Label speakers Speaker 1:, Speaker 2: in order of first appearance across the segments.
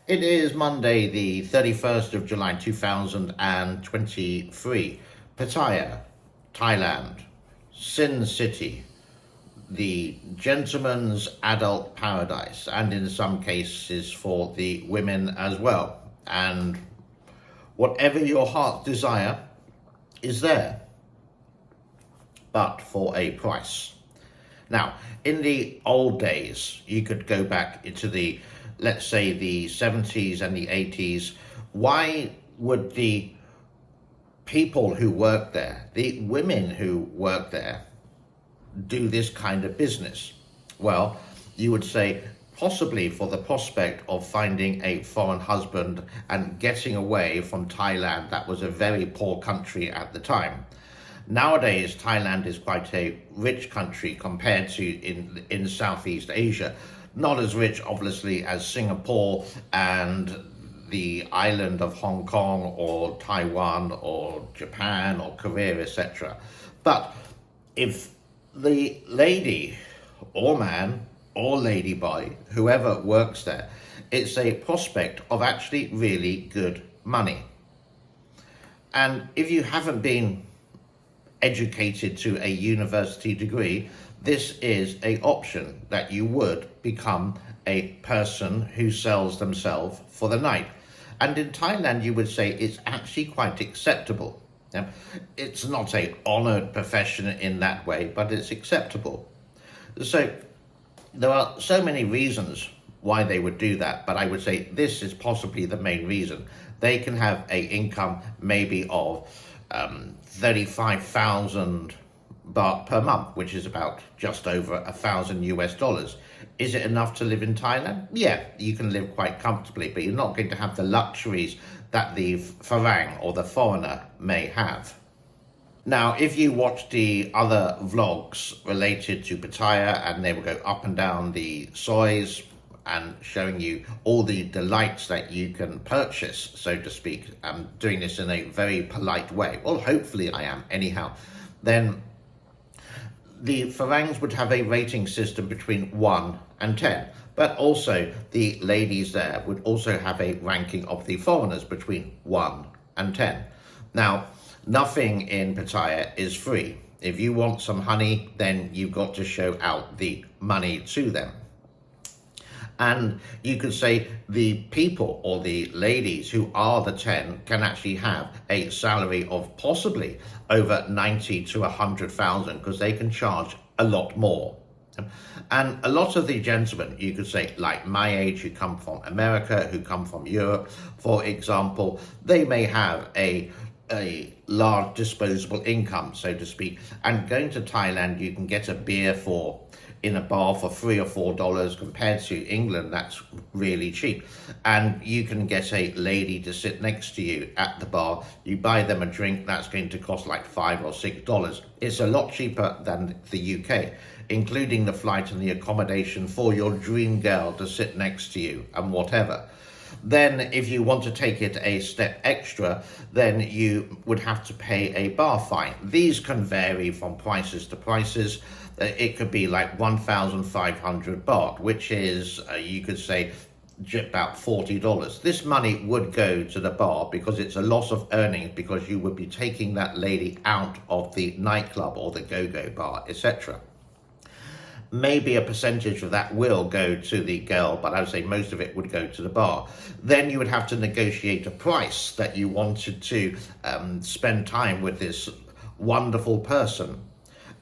Speaker 1: It is Monday, the 31st of July 2023. Pattaya, Thailand, Sin City, the gentleman's adult paradise, and in some cases for the women as well. And whatever your heart's desire is there, but for a price. Now, in the old days, you could go back into the, let's say, the 70s and the 80s. Why would the people who work there, the women who work there, do this kind of business? Well, you would say possibly for the prospect of finding a foreign husband and getting away from Thailand. That was a very poor country at the time. Nowadays, Thailand is quite a rich country compared to in Southeast Asia. Not as rich, obviously, as Singapore and the island of Hong Kong or Taiwan or Japan or Korea, etc. But if the lady or man or ladyboy, whoever works there, it's a prospect of actually really good money. And if you haven't been educated to a university degree, this is an option that you would become a person who sells themselves for the night. And in Thailand, you would say it's actually quite acceptable. Now, it's not an honored profession in that way, but it's acceptable. So there are so many reasons why they would do that, but I would say this is possibly the main reason. They can have an income maybe of 35,000 baht per month, which is about just over $1,000 US. Is it enough to live in Thailand? Yeah, you can live quite comfortably, but you're not going to have the luxuries that the Farang or the foreigner may have. Now, if you watch the other vlogs related to Pattaya, and they will go up and down the sois and showing you all the delights that you can purchase, so to speak. I'm doing this in a very polite way. Well, hopefully I am anyhow. Then the Farangs would have a rating system between 1 and 10. But also the ladies there would also have a ranking of the foreigners between 1 and 10. Now, nothing in Pattaya is free. If you want some honey, then you've got to show out the money to them. And you could say the people or the ladies who are the 10 can actually have a salary of possibly over 90 to 100,000 because they can charge a lot more. And a lot of the gentlemen, you could say, like my age, who come from America, who come from Europe, for example, they may have a large disposable income, so to speak. And going to Thailand, you can get a beer in a bar for $3 or $4 compared to England. That's really cheap. And you can get a lady to sit next to you at the bar. You buy them a drink, that's going to cost like $5 or $6. It's a lot cheaper than the UK, including the flight and the accommodation for your dream girl to sit next to you and whatever. Then if you want to take it a step extra, then you would have to pay a bar fine. These can vary from prices to prices. It could be like 1,500 baht, which is, you could say, about $40. This money would go to the bar because it's a loss of earnings, because you would be taking that lady out of the nightclub or the go-go bar, etc. Maybe a percentage of that will go to the girl, but I would say most of it would go to the bar. Then you would have to negotiate a price that you wanted to spend time with this wonderful person.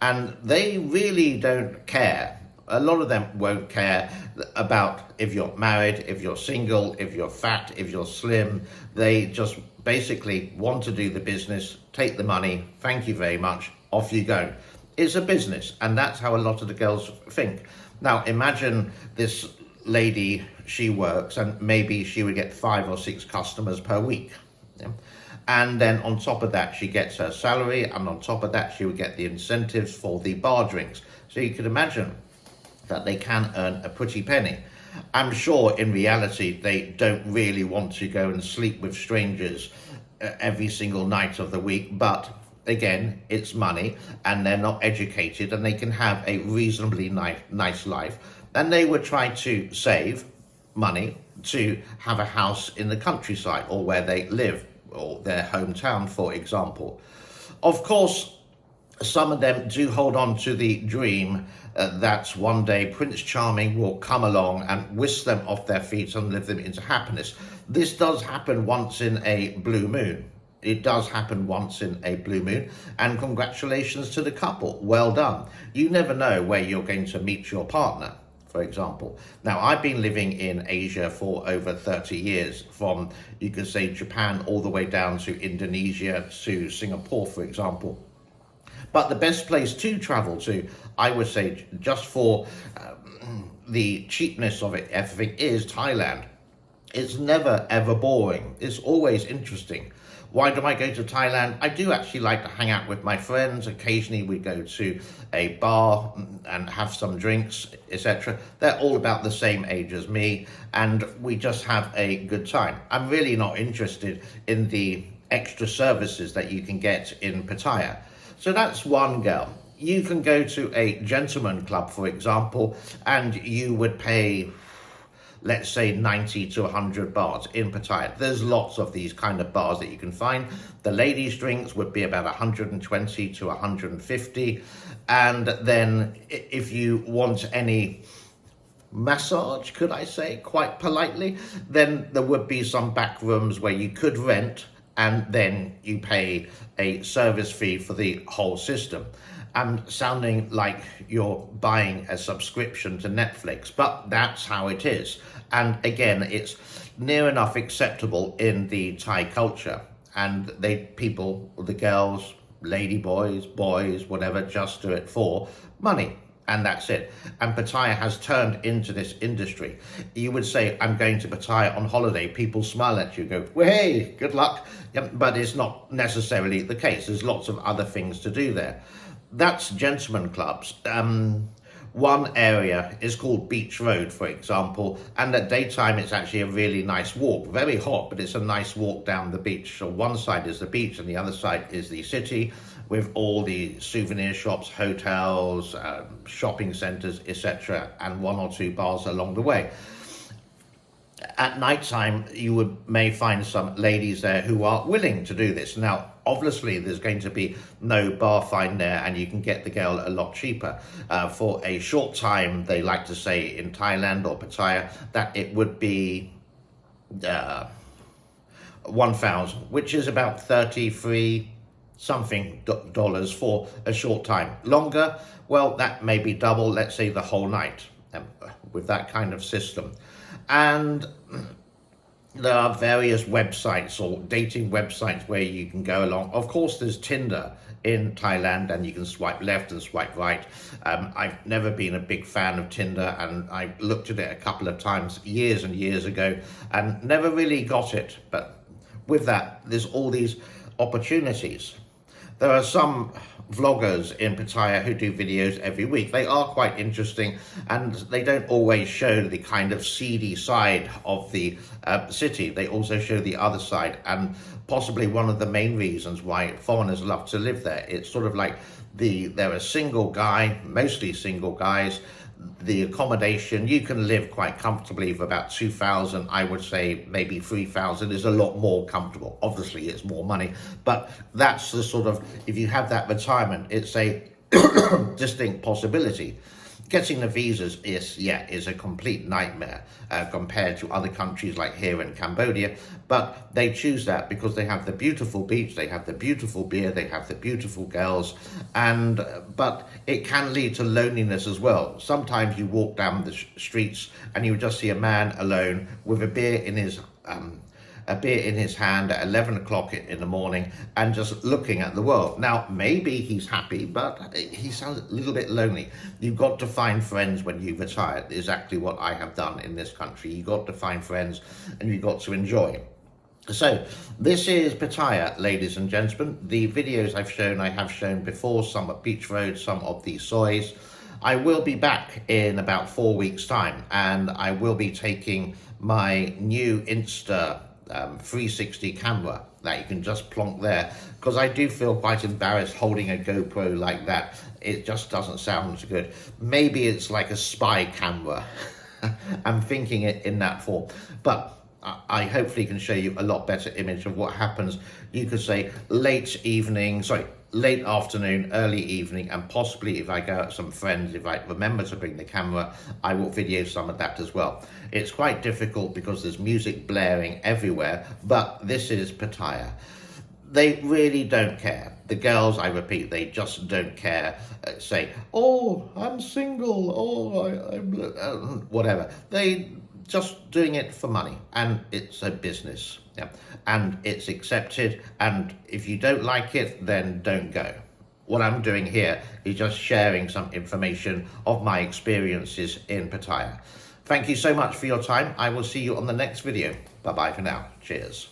Speaker 1: And they really don't care. A lot of them won't care about if you're married, if you're single, if you're fat, if you're slim. They just basically want to do the business, take the money, thank you very much, off you go. It's a business, and that's how a lot of the girls think. Now, imagine this lady, she works, and maybe she would get 5 or 6 customers per week. Yeah? And then on top of that, she gets her salary, and on top of that, she would get the incentives for the bar drinks. So you could imagine that they can earn a pretty penny. I'm sure in reality, they don't really want to go and sleep with strangers every single night of the week, but again, it's money, and they're not educated, and they can have a reasonably nice life, and they would try to save money to have a house in the countryside or where they live or their hometown, for example. Of course, some of them do hold on to the dream that one day Prince Charming will come along and whisk them off their feet and live them into happiness. This does happen once in a blue moon. It does happen once in a blue moon, and congratulations to the couple. Well done. You never know where you're going to meet your partner, for example. Now, I've been living in Asia for over 30 years, from, you could say, Japan all the way down to Indonesia to Singapore, for example. But the best place to travel to, I would say, just for the cheapness of it, everything, is Thailand. It's never, ever boring. It's always interesting. Why do I go to Thailand? I do actually like to hang out with my friends. Occasionally we go to a bar and have some drinks, etc. They're all about the same age as me, and we just have a good time. I'm really not interested in the extra services that you can get in Pattaya. So that's one girl. You can go to a gentleman club, for example, and you would pay, let's say, 90 to 100 baht in Pattaya. There's lots of these kind of bars that you can find. The ladies' drinks would be about 120 to 150. And then if you want any massage, could I say, quite politely, then there would be some back rooms where you could rent, and then you pay a service fee for the whole system. I'm sounding like you're buying a subscription to Netflix, but that's how it is. And again, it's near enough acceptable in the Thai culture. And people, the girls, lady boys, whatever, just do it for money. And that's it. And Pattaya has turned into this industry. You would say, I'm going to Pattaya on holiday. People smile at you, go, well, hey, good luck. But it's not necessarily the case. There's lots of other things to do there. That's gentlemen clubs. One area is called Beach Road, for example, and at daytime it's actually a really nice walk. Very hot, but it's a nice walk down the beach. So one side is the beach and the other side is the city, with all the souvenir shops, hotels, shopping centres, etc., and one or two bars along the way. At night time, you may find some ladies there who are willing to do this. Now, obviously, there's going to be no bar fine there, and you can get the girl a lot cheaper. For a short time, they like to say in Thailand or Pattaya that it would be 1,000, which is about 33 something dollars for a short time. Longer, well, that may be double, let's say the whole night, with that kind of system. And there are various websites or dating websites where you can go along. Of course, there's Tinder in Thailand, and you can swipe left and swipe right. I've never been a big fan of Tinder, and I looked at it a couple of times years and years ago and never really got it. But with that, there's all these opportunities. There are some vloggers in Pattaya who do videos every week. They are quite interesting, and they don't always show the kind of seedy side of the city. They also show the other side, and possibly one of the main reasons why foreigners love to live there. It's sort of like they're a single guy, mostly single guys. The accommodation, you can live quite comfortably for about 2,000. I would say maybe 3,000 is a lot more comfortable. Obviously, it's more money, but that's the sort of, if you have that retirement, it's a distinct possibility. Getting the visas is a complete nightmare compared to other countries like here in Cambodia, but they choose that because they have the beautiful beach, they have the beautiful beer, they have the beautiful girls, but it can lead to loneliness as well. Sometimes you walk down the streets and you just see a man alone with a beer in his hand at 11 o'clock in the morning and just looking at the world. Now, maybe he's happy, but he sounds a little bit lonely. You've got to find friends when you retire. Exactly what I have done in this country. You've got to find friends and you've got to enjoy. So this is Pattaya, ladies and gentlemen. The videos I have shown before, some at Beach Road, some of the soys. I will be back in about 4 weeks' time, and I will be taking my new Insta 360 camera that you can just plonk there, because I do feel quite embarrassed holding a GoPro like that. It just doesn't sound good. Maybe it's like a spy camera. I'm thinking it in that form. But I hopefully can show you a lot better image of what happens. You could say late afternoon, early evening, and possibly if I go out with some friends, if I remember to bring the camera, I will video some of that as well. It's quite difficult because there's music blaring everywhere, but this is Pattaya. They really don't care. The girls, I repeat, they just don't care. Say, oh, I'm single, oh, I'm whatever. They just doing it for money, and it's a business, yeah, and it's accepted, and if you don't like it, then don't go. What I'm doing here is just sharing some information of my experiences in Pattaya. Thank you so much for your time. I will see you on the next video. Bye bye for now. Cheers.